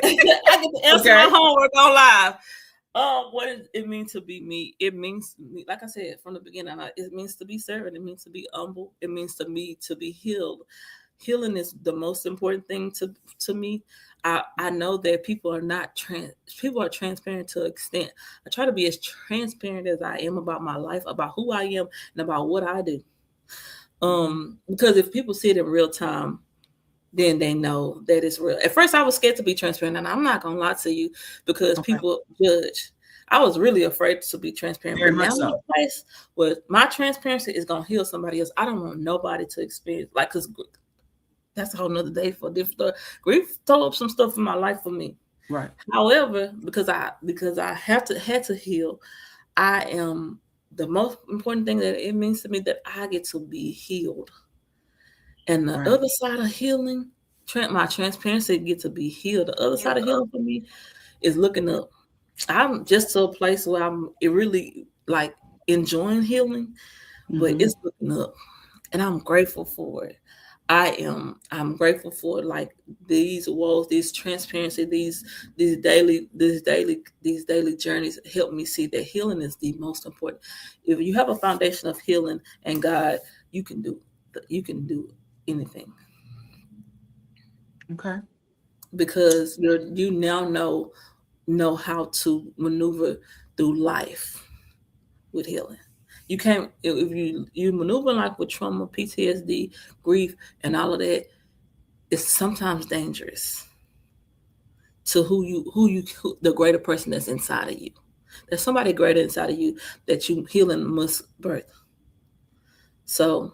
get to answer my homework on live. What does it mean to be me? It means, like I said from the beginning, it means to be servant. It means to be humble. It means to me to be healed. Healing is the most important thing to me. I know that people are transparent to an extent. I try to be as transparent as I am about my life, about who I am, and about what I do. Because if people see it in real time, then they know that it's real. At first, I was scared to be transparent, and I'm not gonna lie to you because people judge. I was really afraid to be transparent. Very but much now so. in a place where my transparency is gonna heal somebody else. I don't want nobody to experience because that's a whole nother day for different. Grief tore up some stuff in my life for me. Right. However, because I had to heal, I am the most important thing that it means to me that I get to be healed. And the other side of healing, my transparency get to be healed. The other side of healing for me is looking up. I'm just to a place where I'm really like enjoying healing, but it's looking up, and I'm grateful for it. I'm grateful for like these walls, these transparency, these daily journeys help me see that healing is the most important. If you have a foundation of healing and God, you can do anything. Okay. Because you now know how to maneuver through life with healing. You can't, if you maneuver like with trauma, PTSD, grief, and all of that, it's sometimes dangerous to who the greater person that's inside of you. There's somebody greater inside of you that you healing must birth. So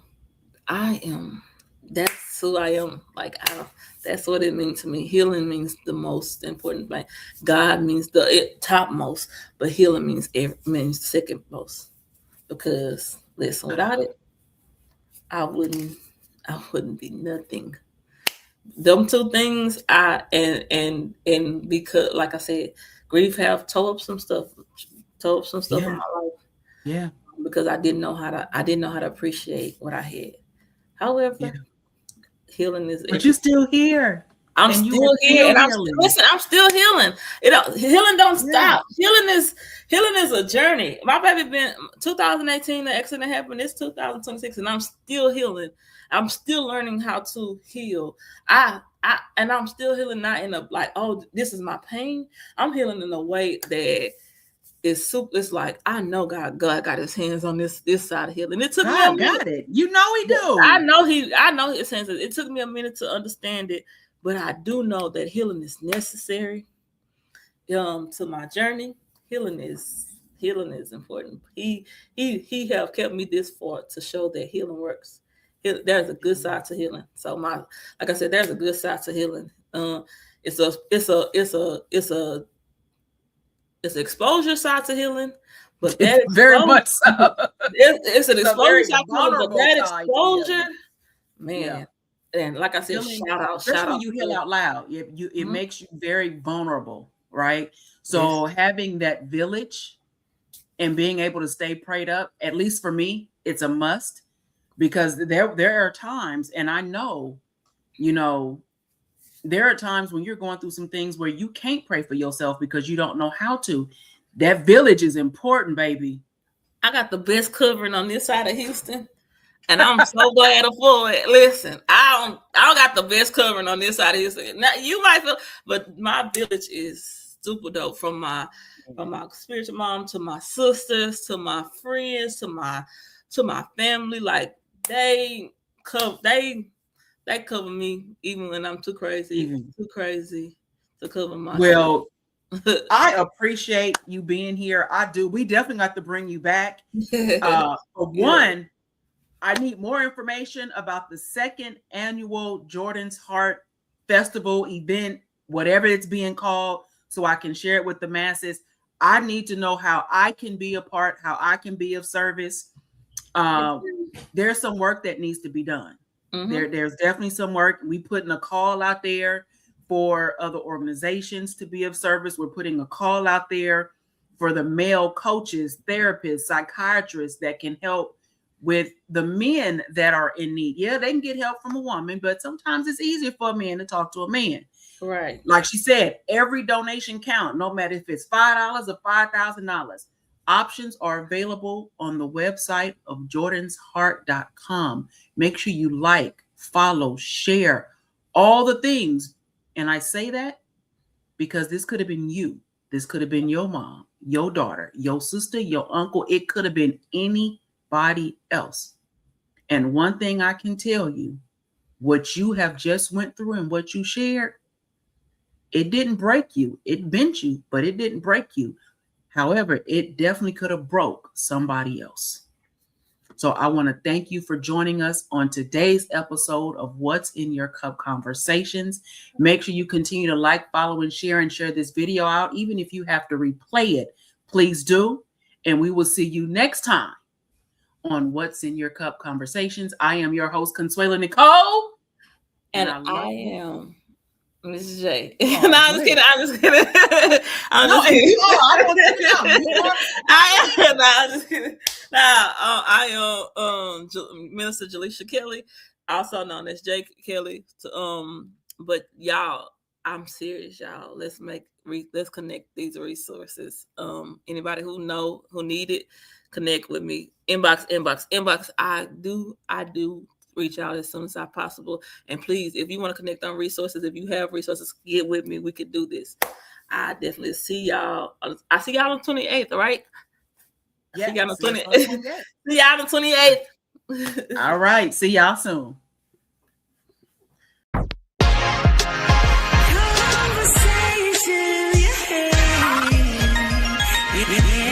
that's who I am. Like, that's what it means to me. Healing means the most important thing. God means the topmost, but healing means second most. Because listen, without it, I wouldn't be nothing. Them two things, and because, like I said, grief have tore up some stuff in my life. Yeah. Because I didn't know how to appreciate what I had. However, healing is. But you're still here. I'm still here, and I'm still healing. Healing don't stop. Healing is a journey. My baby been 2018. The accident happened. It's 2026, and I'm still healing. I'm still learning how to heal. And I'm still healing, not in a like, oh, this is my pain. I'm healing in a way that it's like, I know God got his hands on this side of healing. It took me a minute. Got it. You know he do. I know his hands. It took me a minute to understand it, but I do know that healing is necessary. To my journey, healing is important. He have kept me this far to show that healing works. There's a good side to healing. So like I said, there's a good side to healing. It's an exposure side to healing, but that very much so. It's an exposure side to healing, but that exposure, man. Yeah. And like I said, shout out. When you heal out loud, it makes you very vulnerable, right? So having that village and being able to stay prayed up, at least for me, it's a must, because there are times, and I know, there are times when you're going through some things where you can't pray for yourself because you don't know how to. That village is important, baby. I got the best covering on this side of Houston, and I'm so glad for it. Listen, I don't got the best covering on this side of Houston. Now, you might feel, but my village is super dope. From my spiritual mom to my sisters to my friends to my family. Like, they cover me even when I'm too crazy to cover myself. Well, I appreciate you being here. I do. We definitely got to bring you back. For one, I need more information about the second annual Jordan's Heart Festival event, whatever it's being called, so I can share it with the masses. I need to know how I can be a part, how I can be of service. There's some work that needs to be done. There's definitely some work. We putting a call out there for other organizations to be of service. We're putting a call out there for the male coaches, therapists, psychiatrists that can help with the men that are in need. Yeah, they can get help from a woman, but sometimes it's easier for a man to talk to a man. Right. Like she said, every donation count, no matter if it's $5 or $5,000. Options are available on the website of jordansheart.com. Make sure you like, follow, share, all the things. And I say that because this could have been you. This could have been your mom, your daughter, your sister, your uncle. It could have been anybody else. And one thing I can tell you, what you have just went through and what you shared, it didn't break you. It bent you, but it didn't break you. However, it definitely could have broke somebody else. So I want to thank you for joining us on today's episode of What's in Your Cup Conversations. Make sure you continue to like, follow, and share this video out. Even if you have to replay it, please do. And we will see you next time on What's in Your Cup Conversations. I am your host, Consuela Nicole. And I am Mrs. J. Oh, no, I'm just kidding. I'm just kidding. I am Minister Jaleisha Kelly, also known as J. Kelly. But y'all, I'm serious, y'all. Let's connect these resources. Anybody who need it, connect with me. Inbox. I do reach out as soon as possible. And please, if you want to connect on resources, if you have resources, get with me. We could do this. I definitely see y'all. I see y'all on the 28th, right? Yeah, See y'all on see us 28th. on the 28th. See y'all on 28th. All right. See y'all soon. Conversation, yeah.